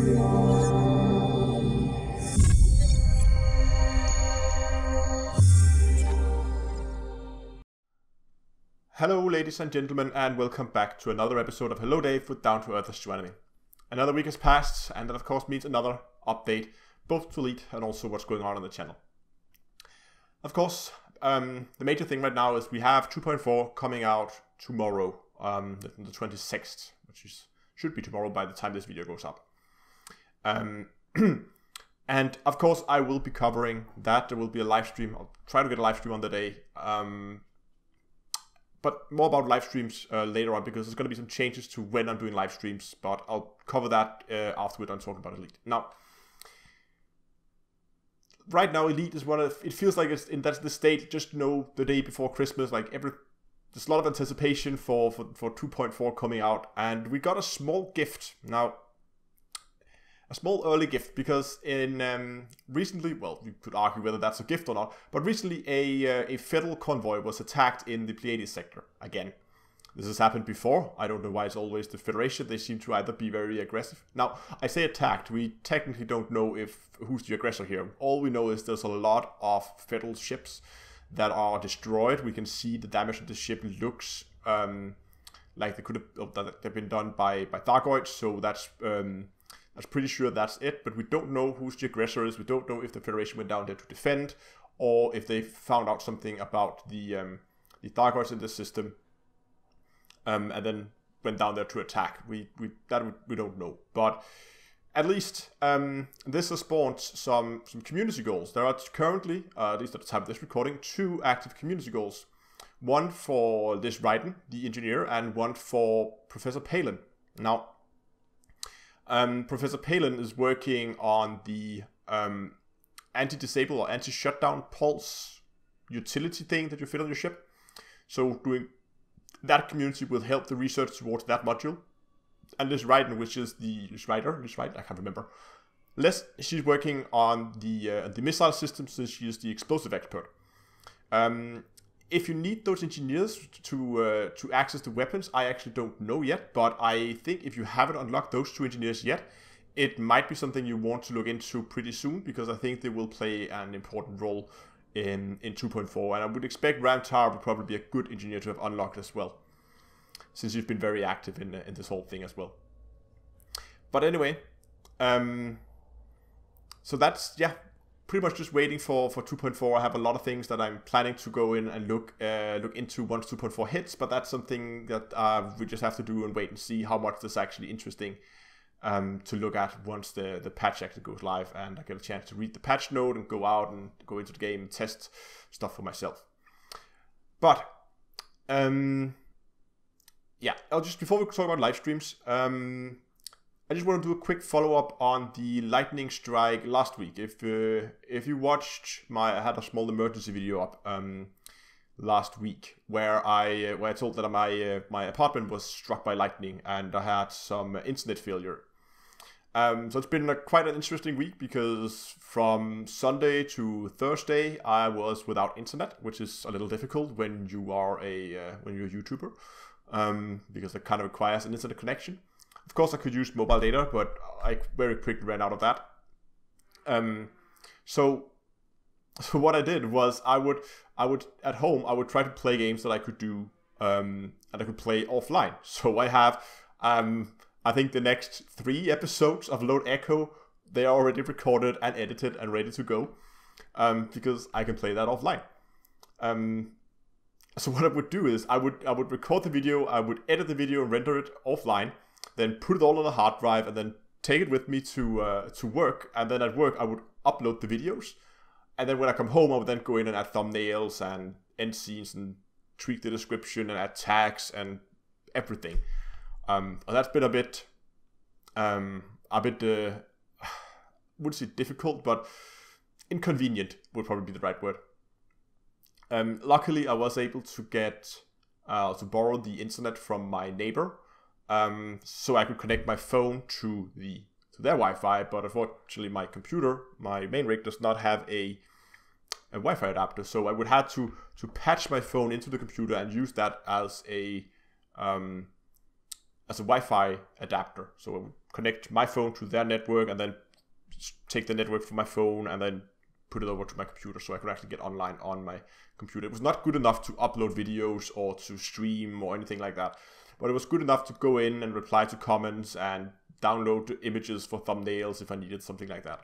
Hello ladies and gentlemen, and welcome back to another episode of Hello Dave with Down to Earth Astronomy. Another week has passed, and that of course means another update, both to Elite and also what's going on the channel. Of course, the major thing right now is we have 2.4 coming out tomorrow, the 26th, which should be tomorrow by the time this video goes up. And of course I will be covering that. There will be a live stream. I'll try to get a live stream on the day. But more about live streams later on, because there's going to be some changes to when I'm doing live streams, but I'll cover that after we're done talking about Elite. Now, right now Elite is it feels like that's the state just the day before Christmas, like there's a lot of anticipation for 2.4 coming out, and we got a small gift. Now, a small early gift, because recently, well, you could argue whether that's a gift or not, but recently a federal convoy was attacked in the Pleiades sector again. This has happened before. I don't know why it's always the Federation. They seem to either be very aggressive. Now, I say attacked. We technically don't know who's the aggressor here. All we know is there's a lot of federal ships that are destroyed. We can see the damage of the ship looks like they've been done by Thargoids, so that's pretty sure that's it, but we don't know who the aggressor is. We don't know if the Federation went down there to defend, or if they found out something about the Thargoids in the system, and then went down there to attack. We don't know, but at least this has spawned some community goals. There are currently, at least at the time of this recording, 2 active community goals. One for this Ryden, the engineer, and one for Professor Palin. Now, Professor Palin is working on the anti-disable or anti-shutdown pulse utility thing that you fit on your ship. So doing that community will help the research towards that module. And this Ryden, which is I can't remember. She's working on the missile system, since she is the explosive expert. If you need those engineers to access the weapons, I actually don't know yet, but I think if you haven't unlocked those 2 engineers yet, it might be something you want to look into pretty soon, because I think they will play an important role in 2.4, and I would expect Ramtar would probably be a good engineer to have unlocked as well, since you've been very active in this whole thing as well. But anyway, so that's, yeah, pretty much just waiting for 2.4. I have a lot of things that I'm planning to go in and look into once 2.4 hits, but that's something that we just have to do and wait and see how much this is actually interesting to look at once the patch actually goes live, and I get a chance to read the patch note and go out and go into the game and test stuff for myself. But yeah, before we talk about live streams, I just want to do a quick follow-up on the lightning strike last week. If you watched I had a small emergency video up last week where I told that my apartment was struck by lightning and I had some internet failure. So it's been quite an interesting week, because from Sunday to Thursday I was without internet, which is a little difficult when you're a YouTuber, because it kind of requires an internet connection. Of course, I could use mobile data, but I very quickly ran out of that. So what I did was I would at home I would try to play games that I could do and I could play offline. So I have I think the next 3 episodes of Load Echo, they are already recorded and edited and ready to go, because I can play that offline. So what I would do is I would record the video, I would edit the video and render it offline, then put it all on a hard drive, and then take it with me to work. And then at work, I would upload the videos. And then when I come home, I would then go in and add thumbnails and end scenes and tweak the description and add tags and everything. That's been a bit, wouldn't say difficult, but inconvenient would probably be the right word. Luckily, I was able to to borrow the internet from my neighbor. So I could connect my phone to their Wi-Fi, but unfortunately my computer, my main rig, does not have a Wi-Fi adapter, so I would have to patch my phone into the computer and use that as a Wi-Fi adapter. So it would connect my phone to their network and then take the network from my phone and then put it over to my computer so I could actually get online on my computer. It was not good enough to upload videos or to stream or anything like that, but it was good enough to go in and reply to comments and download images for thumbnails if I needed something like that.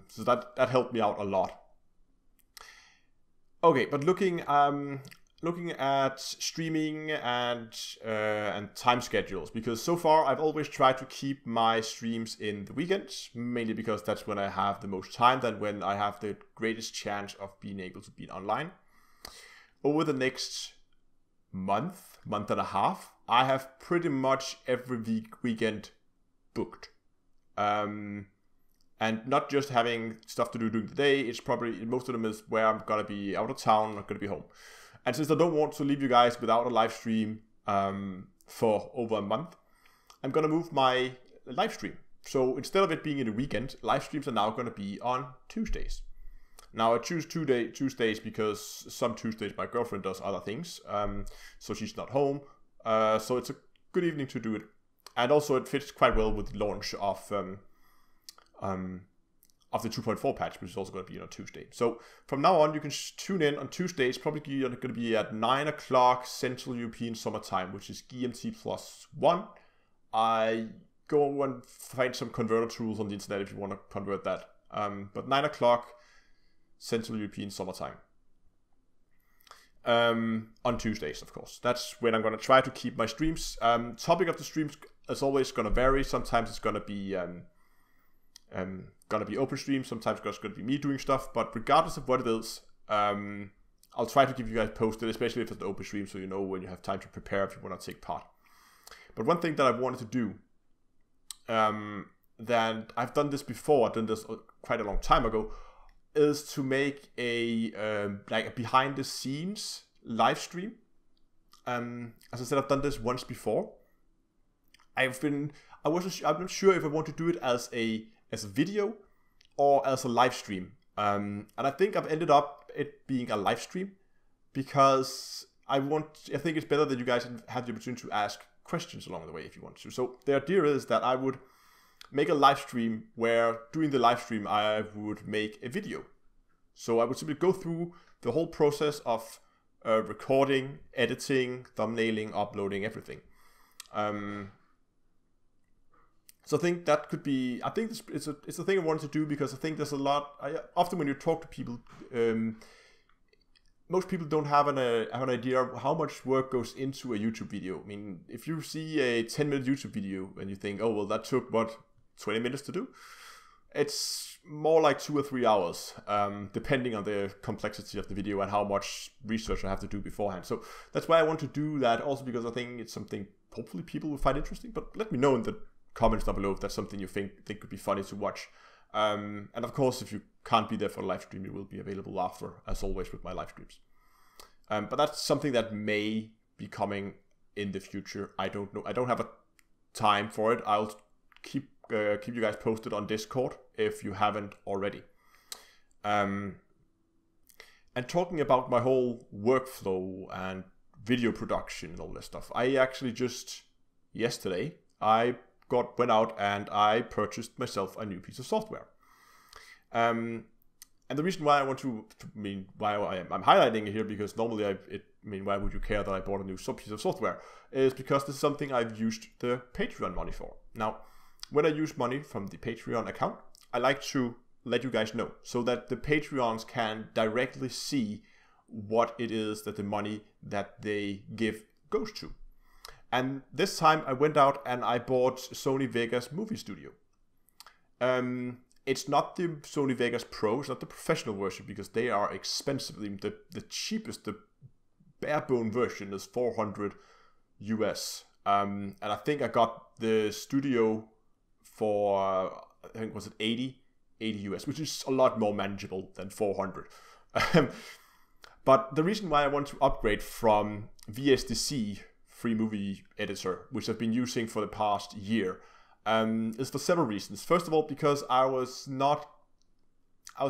So that helped me out a lot. Okay, but looking at streaming and time schedules, because so far I've always tried to keep my streams in the weekends, mainly because that's when I have the most time, then when I have the greatest chance of being able to be online. Over the next month and a half, I have pretty much every weekend booked. And not just having stuff to do during the day, it's probably, most of them is where I'm gonna be out of town, not gonna be home. And since I don't want to leave you guys without a live stream for over a month, I'm gonna move my live stream. So instead of it being in the weekend, live streams are now gonna be on Tuesdays. Now I choose Tuesdays because some Tuesdays my girlfriend does other things, so she's not home. So it's a good evening to do it. And also it fits quite well with the launch of the 2.4 patch, which is also going to be on a Tuesday. So from now on, you can tune in on Tuesdays, probably going to be at 9 o'clock Central European Summer Time, which is GMT +1. I go and find some converter tools on the internet if you want to convert that. But 9 o'clock Central European Summer Time. On Tuesdays, of course. That's when I'm going to try to keep my streams. Topic of the streams is always going to vary. Sometimes it's going to be open stream, sometimes it's going to be me doing stuff, but regardless of what it is, I'll try to keep you guys posted, especially if it's an open stream, so you know when you have time to prepare if you want to take part. But one thing that I wanted to do, that I've done this before, I've done this quite a long time ago, is to make a like a behind the scenes live stream. As I said, I've done this once before. I'm not sure if I want to do it as a video or as a live stream. And I think I've ended up it being a live stream because I think it's better that you guys have the opportunity to ask questions along the way if you want to. So the idea is that I would make a live stream where during the live stream I would make a video. So I would simply go through the whole process of recording, editing, thumbnailing, uploading, everything. So I think that could be, I think it's a thing I wanted to do because I think there's a lot, often when you talk to people, most people don't have an idea of how much work goes into a YouTube video. I mean, if you see a 10-minute YouTube video and you think, oh, well, that took, 20 minutes to do? It's more like 2 or 3 hours, depending on the complexity of the video and how much research I have to do beforehand. So that's why I want to do that, also because I think it's something hopefully people will find interesting, but let me know in the comments down below if that's something you think could be funny to watch. And of course, if you can't be there for the live stream, it will be available after, as always with my live streams. But that's something that may be coming in the future. I don't know. I don't have a time for it. I'll keep you guys posted on Discord if you haven't already. And talking about my whole workflow and video production and all this stuff, I actually just yesterday went out and I purchased myself a new piece of software. And the reason why I want why I'm highlighting it here, because normally why would you care that I bought a new piece of software, is because this is something I've used the Patreon money for. Now, when I use money from the Patreon account, I like to let you guys know so that the Patreons can directly see what it is that the money that they give goes to. And this time I went out and I bought Sony Vegas Movie Studio. It's not the Sony Vegas Pro, it's not the professional version because they are expensive. The cheapest, the bare bone version is $400 US. And I think I got the Studio for, I think was it 80 US, which is a lot more manageable than 400. But the reason why I want to upgrade from VSDC, free movie editor, which I've been using for the past year, is for several reasons. First of all, because I was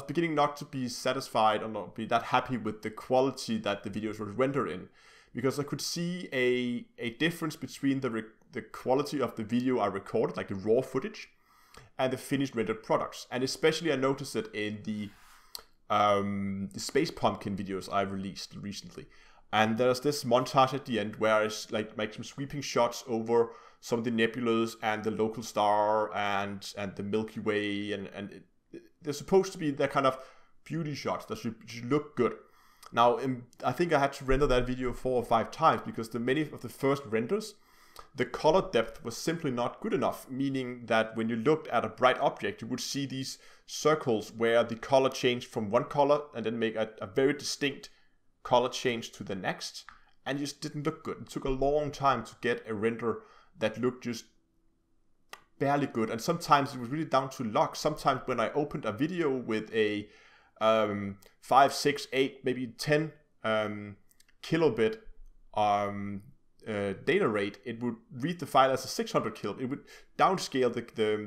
beginning not to be satisfied or not be that happy with the quality that the videos were rendered in, because I could see a difference between the the quality of the video I recorded, like the raw footage, and the finished rendered products. And especially I noticed it in the Space Pumpkin videos I released recently. And there's this montage at the end where I like make some sweeping shots over some of the nebulas and the local star and the Milky Way, and they're supposed to be that kind of beauty shots that should look good. Now, I think I had to render that video 4 or 5 times because many of the first renders, the color depth was simply not good enough, meaning that when you looked at a bright object, you would see these circles where the color changed from one color and then make a very distinct color change to the next, and it just didn't look good. It took a long time to get a render that looked just barely good, and sometimes it was really down to luck. Sometimes when I opened a video with a 5, 6, 8, maybe 10 kilobit data rate, it would read the file as a 600 kilobit. It would downscale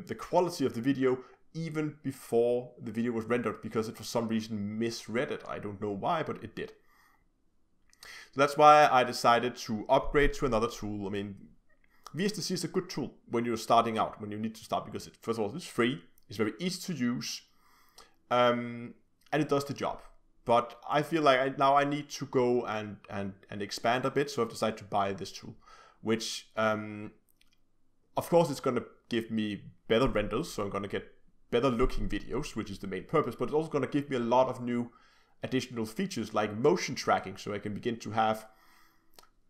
the quality of the video even before the video was rendered because it for some reason misread it. I don't know why, but it did. So that's why I decided to upgrade to another tool. I mean, VSTC is a good tool when you're starting out, when you need to start, because first of all, it's free, it's very easy to use, and it does the job. But I feel like now I need to go and expand a bit, so I've decided to buy this tool, which, of course, it's going to give me better renders, so I'm going to get better looking videos, which is the main purpose, but it's also going to give me a lot of new additional features like motion tracking, so I can begin to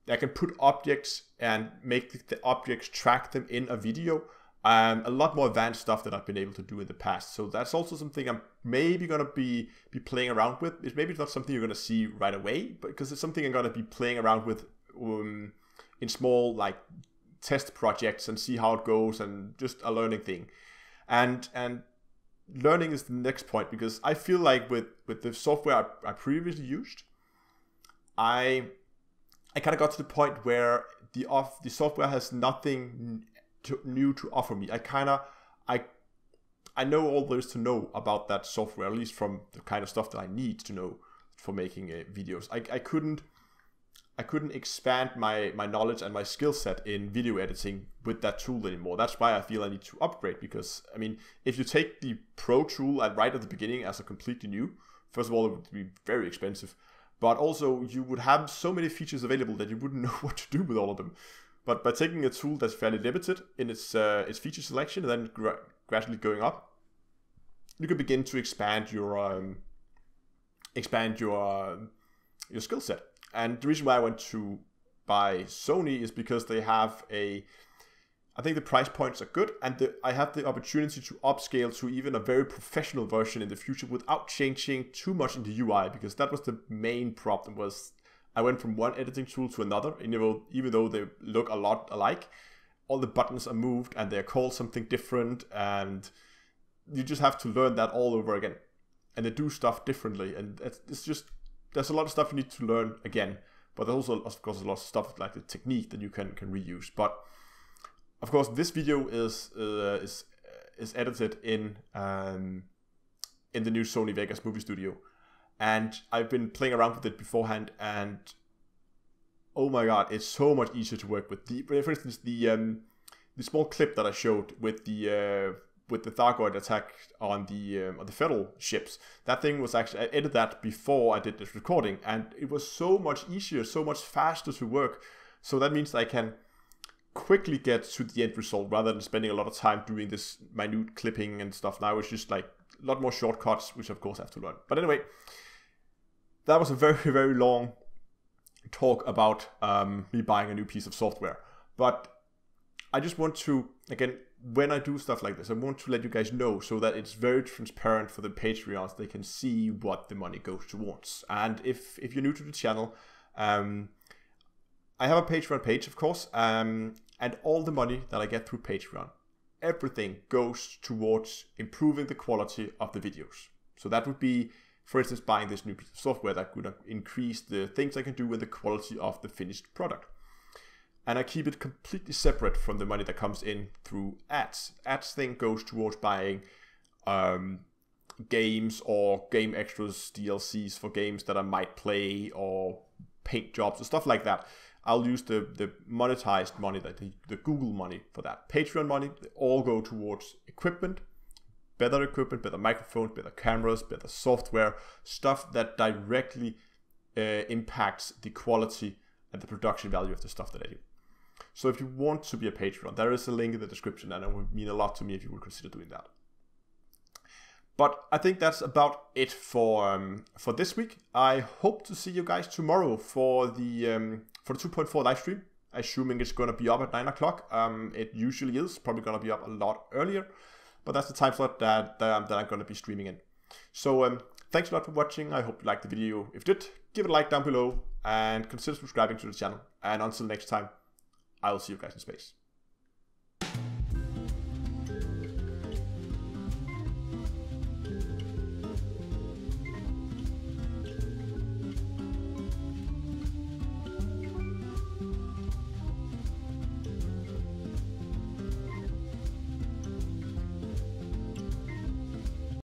I can put objects and make the objects track them in a video. A lot more advanced stuff that I've been able to do in the past. So that's also something I'm maybe going to be playing around with. It's maybe not something you're going to see right away, but because it's something I'm going to be playing around with in small like test projects and see how it goes, and just a learning thing. And learning is the next point, because I feel like with the software I previously used, I kind of got to the point where the software has nothing new to offer me. I know all there is to know about that software, at least from the kind of stuff that I need to know for making videos. I couldn't expand my knowledge and my skill set in video editing with that tool anymore. That's why I feel I need to upgrade, because I mean, if you take the Pro tool right at the beginning as a completely new, first of all, it would be very expensive, but also you would have so many features available that you wouldn't know what to do with all of them. But by taking a tool that's fairly limited in its feature selection and then gradually going up, you can begin to expand your skill set. And the reason why I went to buy Sony is because they have I think the price points are good, and I have the opportunity to upscale to even a very professional version in the future without changing too much in the UI, because that was the main problem. Was I went from one editing tool to another, and even though they look a lot alike, all the buttons are moved and they're called something different, and you just have to learn that all over again. And they do stuff differently, and it's just, there's a lot of stuff you need to learn again. But there's also, of course, a lot of stuff like the technique that you can reuse. But of course, this video is edited in the new Sony Vegas movie studio, and I've been playing around with it beforehand, and oh my god, it's so much easier to work with. For instance, the small clip that I showed with the Thargoid attack on the Federal ships, that thing was actually, I edited that before I did this recording, and it was so much easier, so much faster to work. So that means I can quickly get to the end result rather than spending a lot of time doing this minute clipping and stuff. Now it's just like a lot more shortcuts, which of course I have to learn. But anyway, that was a very, very long talk about me buying a new piece of software. But I just want to, again, when I do stuff like this, I want to let you guys know so that it's very transparent for the Patreons. They can see what the money goes towards. And if you're new to the channel, I have a Patreon page, of course, and all the money that I get through Patreon, everything goes towards improving the quality of the videos. So that would be, for instance, buying this new piece of software that could increase the things I can do with the quality of the finished product. And I keep it completely separate from the money that comes in through ads. Ads thing goes towards buying games or game extras, DLCs for games that I might play, or paint jobs or stuff like that. I'll use the monetized money, the Google money for that. Patreon money, they all go towards equipment, better microphones, better cameras, better software, stuff that directly impacts the quality and the production value of the stuff that I do. So if you want to be a Patreon, there is a link in the description, and it would mean a lot to me if you would consider doing that. But I think that's about it for this week. I hope to see you guys tomorrow for the 2.4 live stream, assuming it's going to be up at 9 o'clock. It usually is, probably going to be up a lot earlier, but that's the time slot that I'm going to be streaming in. So thanks a lot for watching. I hope you liked the video. If you did, give it a like down below and consider subscribing to the channel. And until next time, I will see you guys in space.